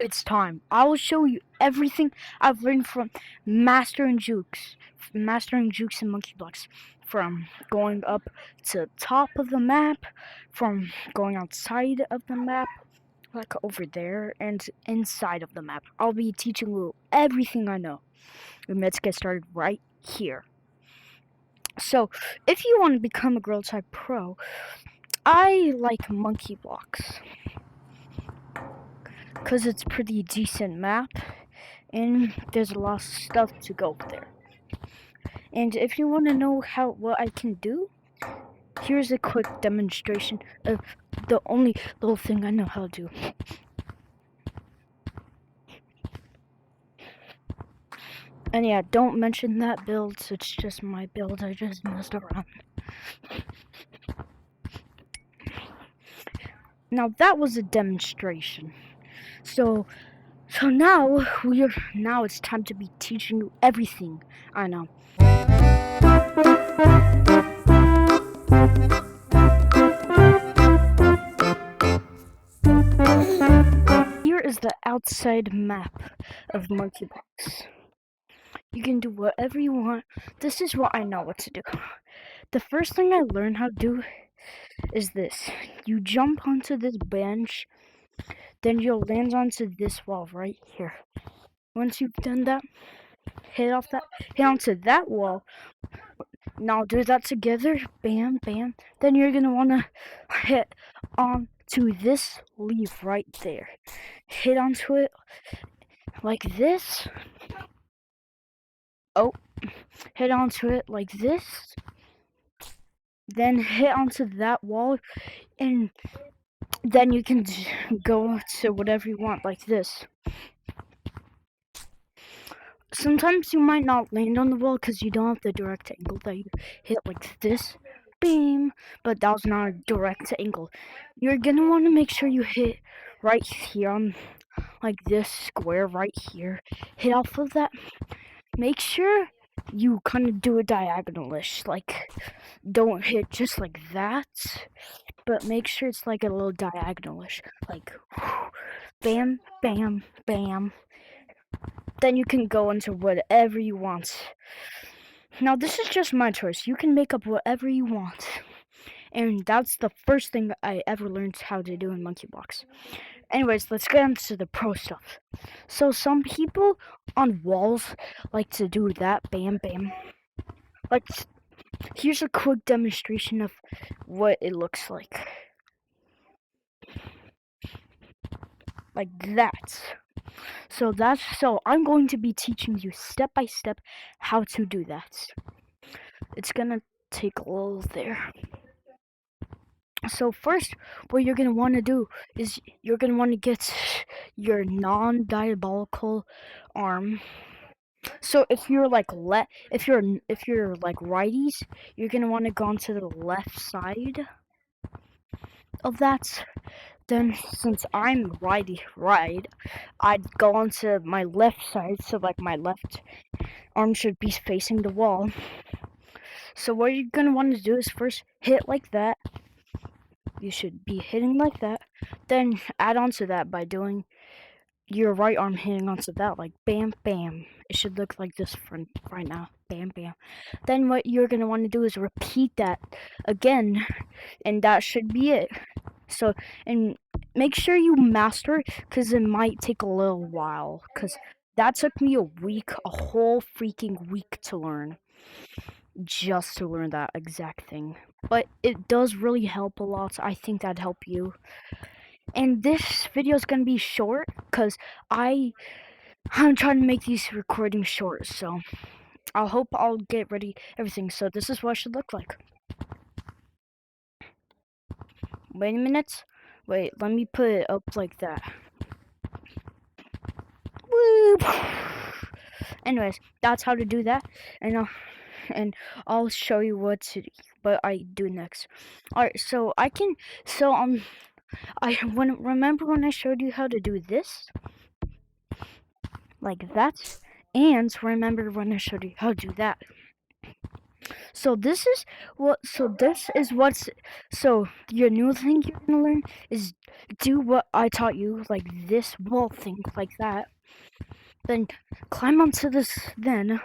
It's time. I will show you everything I've learned from Mastering Jukes and MonkeBlocks. From going up to top of the map, from going outside of the map, like over there, and inside of the map. I'll be teaching you everything I know. And let's get started right here. So, if you want to become a Girl Type Pro, I like MonkeBlocks because it's pretty decent map and there's a lot of stuff to go there. And if you want to know what I can do, here's a quick demonstration of the only little thing I know how to do. And yeah, don't mention that build, it's just my build, I just messed around. Now that was a demonstration. So now it's time to be teaching you everything I know. Here is the outside map of MonkeBlocks. You can do whatever you want. This is what I know what to do. The first thing I learned how to do is this. You jump onto this bench, then you'll land onto this wall right here. Once you've done that, hit onto that wall. Now do that together, bam, bam. Then you're gonna wanna hit onto this leaf right there. Hit onto it like this. Oh, hit onto it like this. Then hit onto that wall, and then you can go to whatever you want like this. Sometimes you might not land on the wall because you don't have the direct angle that you hit like this. Beam, but that was not a direct angle. You're gonna want to make sure you hit right here on like this square right here. Hit off of that. Make sure you kind of do a diagonalish, like don't hit just like that, but make sure it's like a little diagonalish, like bam, bam, bam. Then you can go into whatever you want. Now this is just my choice. You can make up whatever you want. And that's the first thing I ever learned how to do in MonkeBlocks. Anyways, let's get into the pro stuff. So some people on walls like to do that, bam, bam. Like, here's a quick demonstration of what it looks like. Like that. So I'm going to be teaching you step by step how to do that. It's gonna take a little there. So first, what you're gonna want to do is you're gonna want to get your non-diabolical arm. So if you're like if you're like righties, you're gonna want to go onto the left side of that. Then since I'm right, I'd go onto my left side, so like my left arm should be facing the wall. So what you're gonna want to do is first hit like that. You should be hitting like that. Then add on to that by doing your right arm hitting onto that, like bam, bam. It should look like this from right now, bam, bam. Then what you're gonna want to do is repeat that again, and that should be it. So, and make sure you master it, because it might take a little while, because that took me a whole freaking week to learn, just to learn that exact thing. But it does really help a lot. I think that'd help you. And this video is gonna be short, because I'm trying to make these recordings short, so I hope I'll get ready everything. So this is what it should look like. Wait a minute. Wait, let me put it up like that. Woo! Anyways, that's how to do that, and I'll show you what I do next. Alright, so remember when I showed you how to do this? Like that? And remember when I showed you how to do that? So this is what's so your new thing you're gonna learn is do what I taught you, like this wall thing, like that. Then climb onto this. Then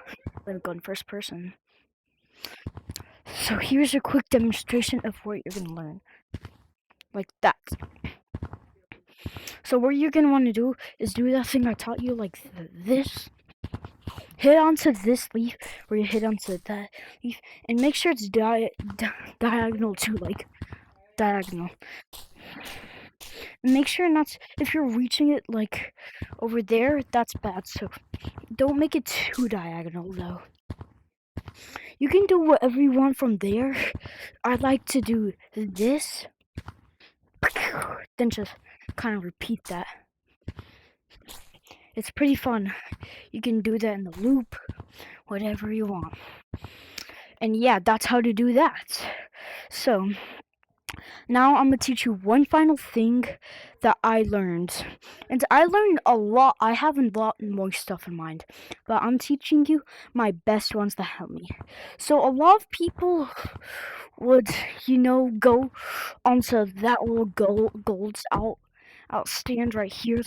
go in first person. So here's a quick demonstration of what you're gonna learn, like that. So what you're gonna want to do is do that thing I taught you, like this. Hit onto this leaf, or you hit onto that leaf, and make sure it's diagonal too, like diagonal. Make sure not if you're reaching it like over there, that's bad. So don't make it too diagonal though. You can do whatever you want from there. I like to do this, then just kind of repeat that. It's pretty fun. You can do that in the loop, whatever you want. And yeah, that's how to do that. So now I'm gonna teach you one final thing that I learned. And I learned a lot. I have a lot more stuff in mind, but I'm teaching you my best ones that help me. So a lot of people would, go onto that little gold's outstand right here,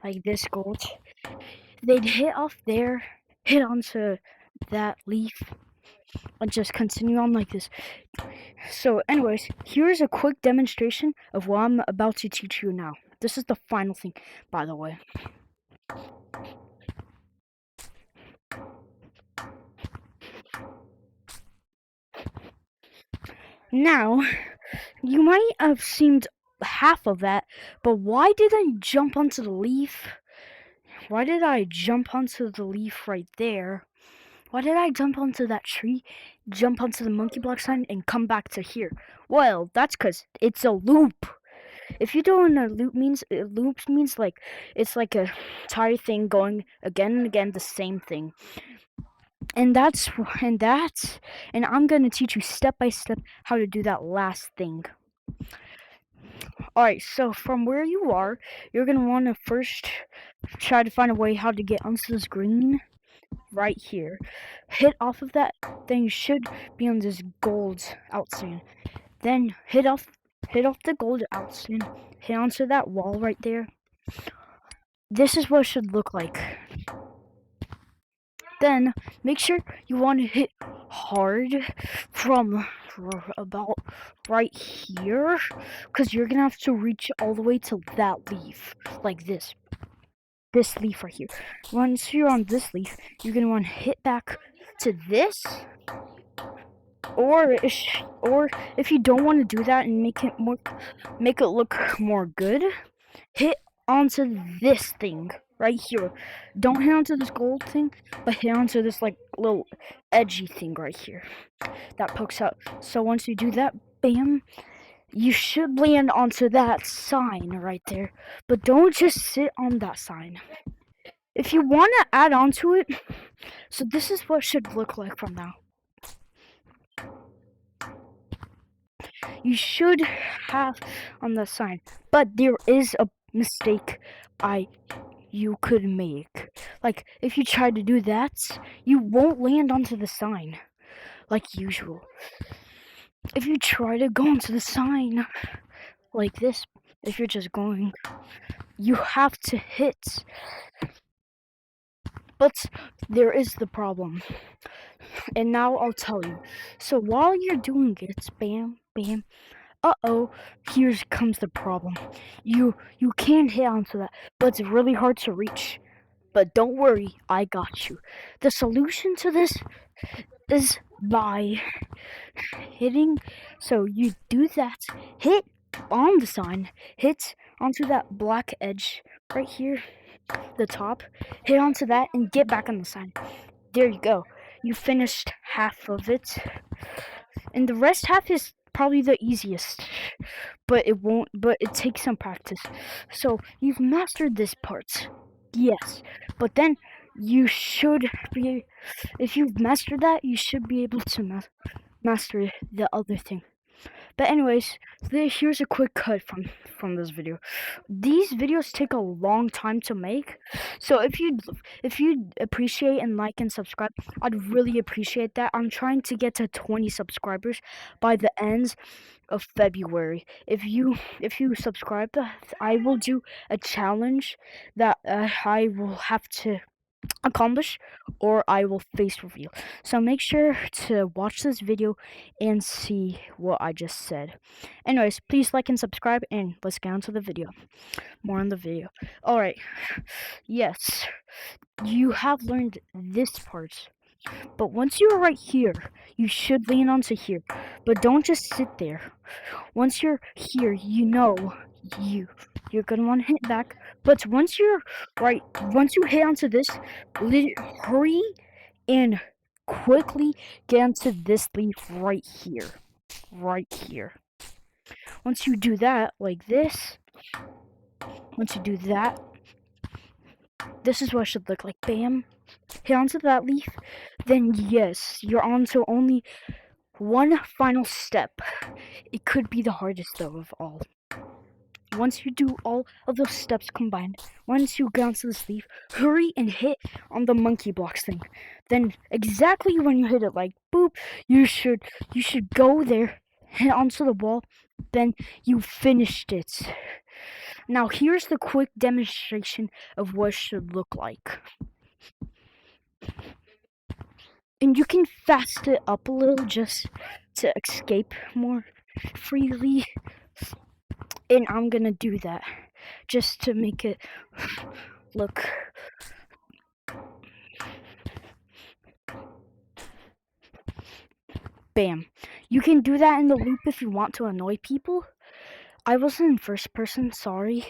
like this gold. They'd hit off there, hit onto that leaf, and just continue on like this. So anyways, here's a quick demonstration of what I'm about to teach you now. This is the final thing, by the way. Now, you might have seen half of that, but why did I jump onto the leaf? Why did I jump onto the leaf right there? Why did I jump onto that tree, jump onto the monkey block sign, and come back to here? Well, that's because it's a loop. If you don't know what loops means like it's like a entire thing going again and again the same thing. And I'm gonna teach you step by step how to do that last thing. Alright, so from where you are, you're gonna wanna first try to find a way how to get onto this green right here. Hit off of that, then you should be on this gold outstand. Then hit off the gold outstand, hit onto that wall right there. This is what it should look like. Then make sure you want to hit hard from about right here, because you're gonna have to reach all the way to that leaf, like this leaf right here. Once you're on this leaf, you're gonna want to hit back to this, or if you don't want to do that and make it look more good, hit onto this thing right here. Don't hit onto this gold thing, but hit onto this like little edgy thing right here that pokes out. So once you do that, bam, you should land onto that sign right there. But don't just sit on that sign. If you want to add on to it, so this is what it should look like from now. You should have on the sign, but there is a mistake you could make. Like if you try to do that, you won't land onto the sign like usual. If you try to go onto the sign like this, if you're just going, you have to hit. But there is the problem. And now I'll tell you. So while you're doing it, bam, bam, uh-oh, here comes the problem. You can hit onto that, but it's really hard to reach. But don't worry, I got you. The solution to this is by hitting. So you do that, hit on the sign, hit onto that black edge right here, the top, hit onto that, and get back on the sign. There you go. You finished half of it. And the rest half is probably the easiest, but it takes some practice. So you've mastered this part, yes, but then you should be, if you've mastered that, you should be able to master the other thing. But anyways, here's a quick cut from this video. These videos take a long time to make, so if you appreciate and like and subscribe, I'd really appreciate that. I'm trying to get to 20 subscribers by the end of February. If you subscribe, I will do a challenge that I will have to accomplish, or I will face reveal. So make sure to watch this video and see what I just said. Anyways, please like and subscribe, and let's get on to the video. More on the video. Alright, yes, you have learned this part. But once you're right here, you should lean onto here. But don't just sit there. Once you're here, you know you're gonna want to hit back. But once you hit onto this, hurry and quickly get onto this leaf right here. Right here. Once you do that, like this, once you do that, this is what it should look like. Bam. Hit onto that leaf. Then yes, you're on to only one final step. It could be the hardest though of all. Once you do all of those steps combined, once you get onto this leaf, hurry and hit on the monkey blocks thing. Then exactly when you hit it, like boop, you should go there, hit onto the wall, then you finished it. Now here's the quick demonstration of what it should look like. And you can fast it up a little just to escape more freely. And I'm gonna do that just to make it look. Bam. You can do that in the loop if you want to annoy people. I wasn't in first person, sorry.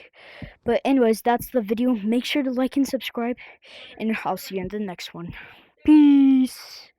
But anyways, that's the video. Make sure to like and subscribe, and I'll see you in the next one. Peace.